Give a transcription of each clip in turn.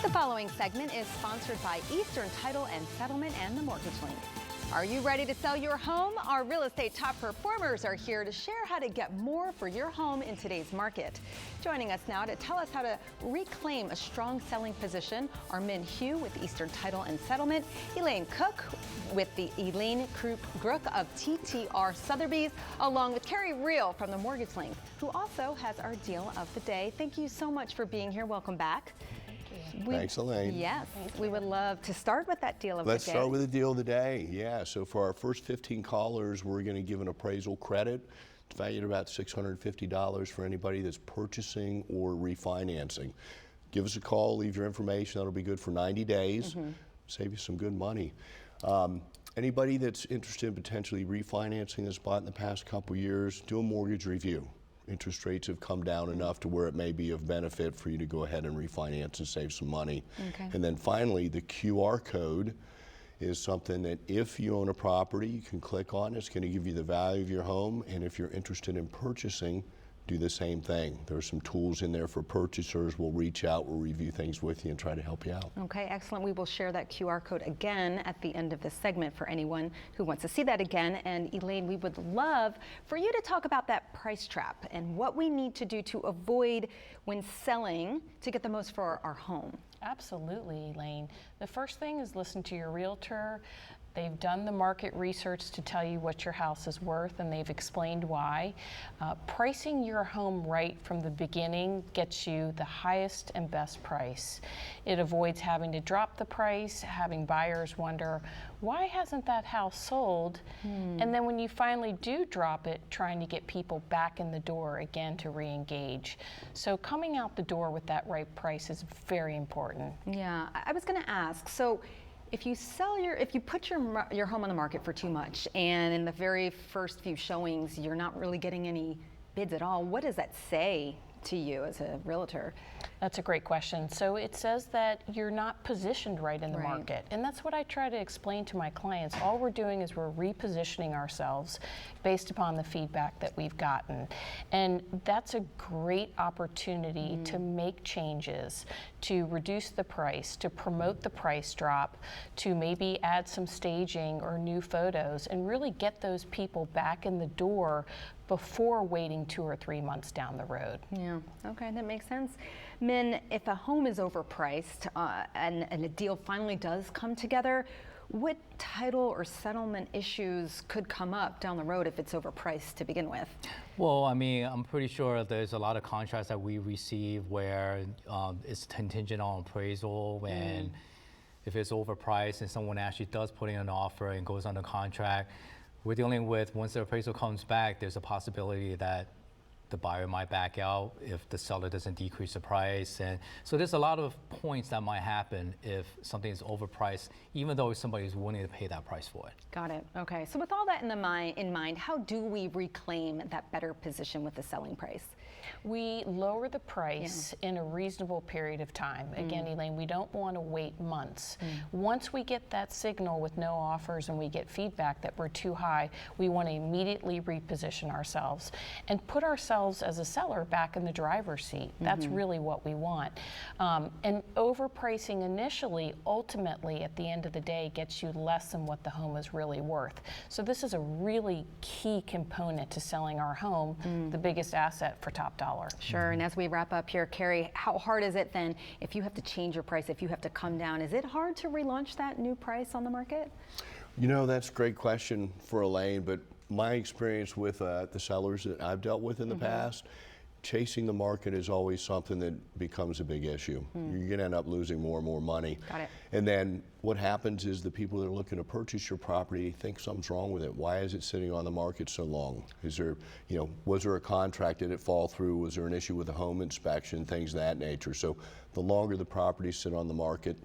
The following segment is sponsored by Eastern Title and Settlement and the Mortgage Link. Are you ready to sell your home? Our real estate top performers are here to share how to get more for your home in today's market. Joining us now to tell us how to reclaim a strong selling position are Min Hugh with Eastern Title and Settlement, Elaine Koch with the Elaine Koch Group of TTR Sotheby's, along with Carey Riel from the Mortgage Link, who also has our deal of the day. Thank you so much for being here. Welcome back. Thanks, Elaine. Yes, we would love to start with that deal of the day. Let's start with the deal of the day. Yeah, so for our first 15 callers, we're going to give an appraisal credit. It's valued at about $650 for anybody that's purchasing or refinancing. Give us a call, leave your information. That'll be good for 90 days. Save you some good money. Anybody that's interested in potentially refinancing this bought in the past couple years, do a mortgage review. Interest rates have come down enough to where it may be of benefit for you to go ahead and refinance and save some money. And then finally, the QR code is something that if you own a property, you can click on. It's going to give you the value of your home, and if you're interested in purchasing, do the same thing. There are some tools in there for purchasers. We'll reach out, we'll review things with you and try to help you out. Okay, excellent. We will share that QR code again at the end of this segment for anyone who wants to see that again. And Elaine, we would love for you to talk about that price trap and what we need to do to avoid when selling to get the most for our home. Absolutely, Elaine. The first thing is listen to your realtor. They've done the market research to tell you what your house is worth, and they've explained why. Pricing your home right from the beginning gets you the highest and best price. It avoids having to drop the price, having buyers wonder, why hasn't that house sold? And then when you finally do drop it, trying to get people back in the door again to re-engage. So coming out the door with that right price is very important. Yeah, I was going to ask, so if you put your home on the market for too much, and in the very first few showings you're not really getting any bids at all, what does that say to you as a realtor? That's a great question. So it says that you're not positioned right in the market. And that's what I try to explain to my clients. All we're doing is we're repositioning ourselves based upon the feedback that we've gotten. And that's a great opportunity to make changes, to reduce the price, to promote the price drop, to maybe add some staging or new photos, and really get those people back in the door before waiting 2 or 3 months down the road. Yeah, okay, that makes sense. Min, if a home is overpriced and a deal finally does come together, what title or settlement issues could come up down the road if it's overpriced to begin with? Well, I mean, I'm pretty sure there's a lot of contracts that we receive where it's contingent on appraisal, and if it's overpriced and someone actually does put in an offer and goes under contract, we're dealing with, once the appraisal comes back, there's a possibility that the buyer might back out if the seller doesn't decrease the price. And so there's a lot of points that might happen if something is overpriced, even though somebody's willing to pay that price for it. Got it. Okay. So with all that in mind, how do we reclaim that better position with the selling price? We lower the price in a reasonable period of time. Again, Elaine, we don't want to wait months. Once we get that signal with no offers and we get feedback that we're too high, we want to immediately reposition ourselves and put ourselves as a seller back in the driver's seat. That's really what we want. And overpricing initially, ultimately, at the end of the day, gets you less than what the home is really worth. So this is a really key component to selling our home, the biggest asset for Top Dollar. Sure, and as we wrap up here, Carey, how hard is it then if you have to change your price, if you have to come down? Is it hard to relaunch that new price on the market? You know, that's a great question for Elaine, but my experience with the sellers that I've dealt with in the past, chasing the market is always something that becomes a big issue. You're going to end up losing more and more money. Got it. And then what happens is the people that are looking to purchase your property think something's wrong with it. Why is it sitting on the market so long? Is there, was there a contract? Did it fall through? Was there an issue with a home inspection? Things of that nature. So the longer the properties sit on the market,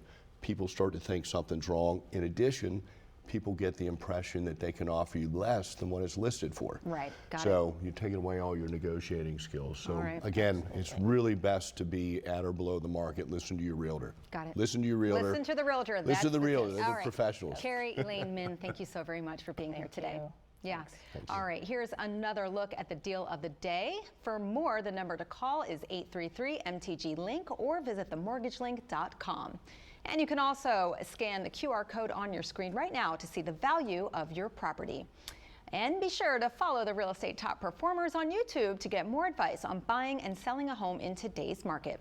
people start to think something's wrong. In addition, people get the impression that they can offer you less than what it's listed for. Right, got it. So you're taking away all your negotiating skills. So right. Again, it's really best to be at or below the market. Listen to your realtor. Got it. Listen to your realtor. Listen to the realtor. Listen to the realtor. All They're the right. professionals. Carey, Elaine, Min, thank you so very much for being here today. You. Yeah. All right, here's another look at the deal of the day. For more, the number to call is 833-MTG-LINK or visit themortgagelink.com. And you can also scan the QR code on your screen right now to see the value of your property. And be sure to follow the Real Estate Top Performers on YouTube to get more advice on buying and selling a home in today's market.